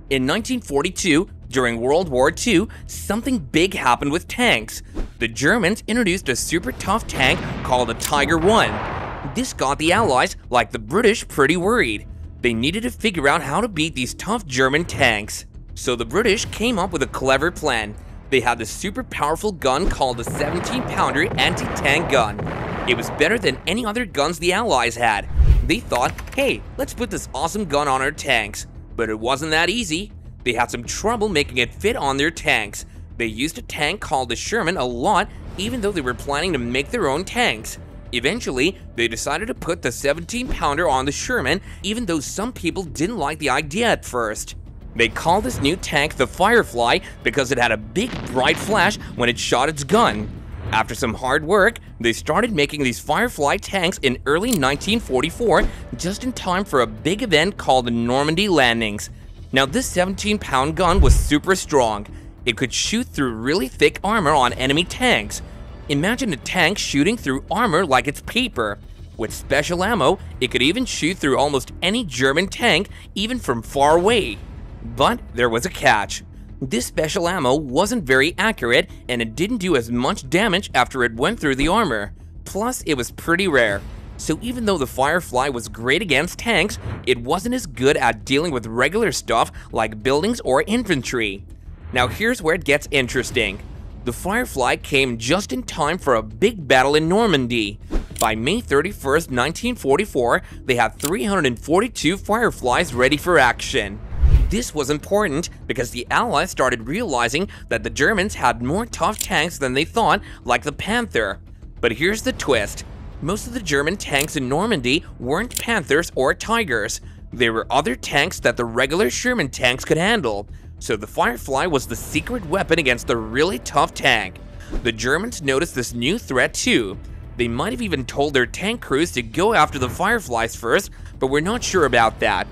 In 1942, during World War II, something big happened with tanks. The Germans introduced a super tough tank called the Tiger I. This got the Allies, like the British, pretty worried. They needed to figure out how to beat these tough German tanks. So the British came up with a clever plan. They had this super powerful gun called the 17-pounder anti-tank gun. It was better than any other guns the Allies had. They thought, hey, let's put this awesome gun on our tanks. But it wasn't that easy. They had some trouble making it fit on their tanks. They used a tank called the Sherman a lot, even though they were planning to make their own tanks. Eventually, they decided to put the 17-pounder on the Sherman, even though some people didn't like the idea at first. They called this new tank the Firefly because it had a big bright flash when it shot its gun. After some hard work, they started making these Firefly tanks in early 1944, just in time for a big event called the Normandy landings. Now this 17-pound gun was super strong. It could shoot through really thick armor on enemy tanks. Imagine a tank shooting through armor like it's paper. With special ammo, it could even shoot through almost any German tank, even from far away. But there was a catch. This special ammo wasn't very accurate, and it didn't do as much damage after it went through the armor. Plus, it was pretty rare. So even though the Firefly was great against tanks, it wasn't as good at dealing with regular stuff like buildings or infantry. Now here's where it gets interesting. The Firefly came just in time for a big battle in Normandy. By May 31st, 1944, they had 342 Fireflies ready for action. This was important because the Allies started realizing that the Germans had more tough tanks than they thought, like the Panther. But here's the twist. Most of the German tanks in Normandy weren't Panthers or Tigers. They were other tanks that the regular Sherman tanks could handle. So the Firefly was the secret weapon against the really tough tank. The Germans noticed this new threat too. They might have even told their tank crews to go after the Fireflies first, but we're not sure about that.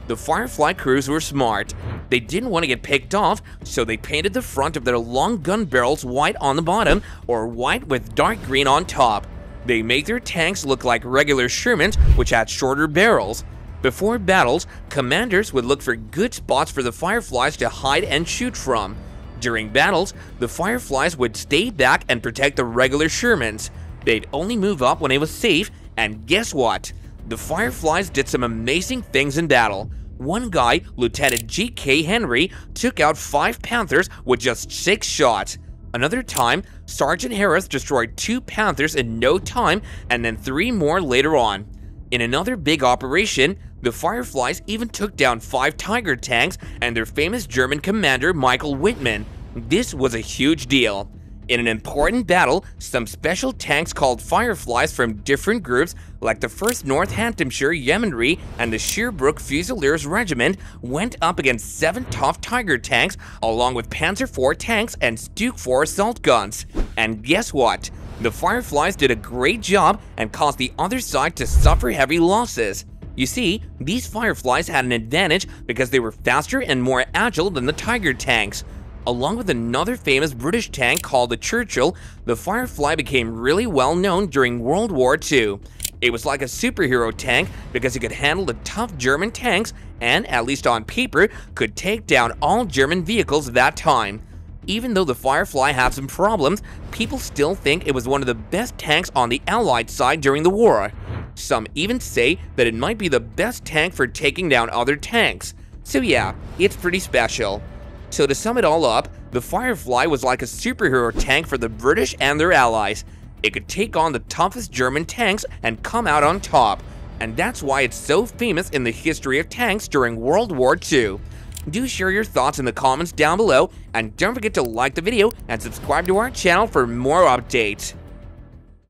The Firefly crews were smart. They didn't want to get picked off, so they painted the front of their long gun barrels white on the bottom or white with dark green on top. They made their tanks look like regular Shermans, which had shorter barrels. Before battles, commanders would look for good spots for the Fireflies to hide and shoot from. During battles, the Fireflies would stay back and protect the regular Shermans. They'd only move up when it was safe, and guess what? The Fireflies did some amazing things in battle. One guy, Lieutenant G.K. Henry, took out 5 Panthers with just 6 shots. Another time, Sergeant Harris destroyed 2 Panthers in no time and then 3 more later on. In another big operation, the Fireflies even took down 5 Tiger tanks and their famous German commander Michael Wittmann. This was a huge deal. In an important battle, some special tanks called Fireflies from different groups like the 1st North Hamptonshire Yeomanry and the Sherbrooke Fusiliers Regiment went up against 7 tough Tiger tanks along with Panzer IV tanks and Stuke IV assault guns. And guess what? The Fireflies did a great job and caused the other side to suffer heavy losses. You see, these Fireflies had an advantage because they were faster and more agile than the Tiger tanks. Along with another famous British tank called the Churchill, the Firefly became really well known during World War II. It was like a superhero tank because it could handle the tough German tanks and, at least on paper, could take down all German vehicles at that time. Even though the Firefly had some problems, people still think it was one of the best tanks on the Allied side during the war. Some even say that it might be the best tank for taking down other tanks. So yeah, it's pretty special. So to sum it all up, the Firefly was like a superhero tank for the British and their allies. It could take on the toughest German tanks and come out on top. And that's why it's so famous in the history of tanks during World War II. Do share your thoughts in the comments down below, and don't forget to like the video and subscribe to our channel for more updates.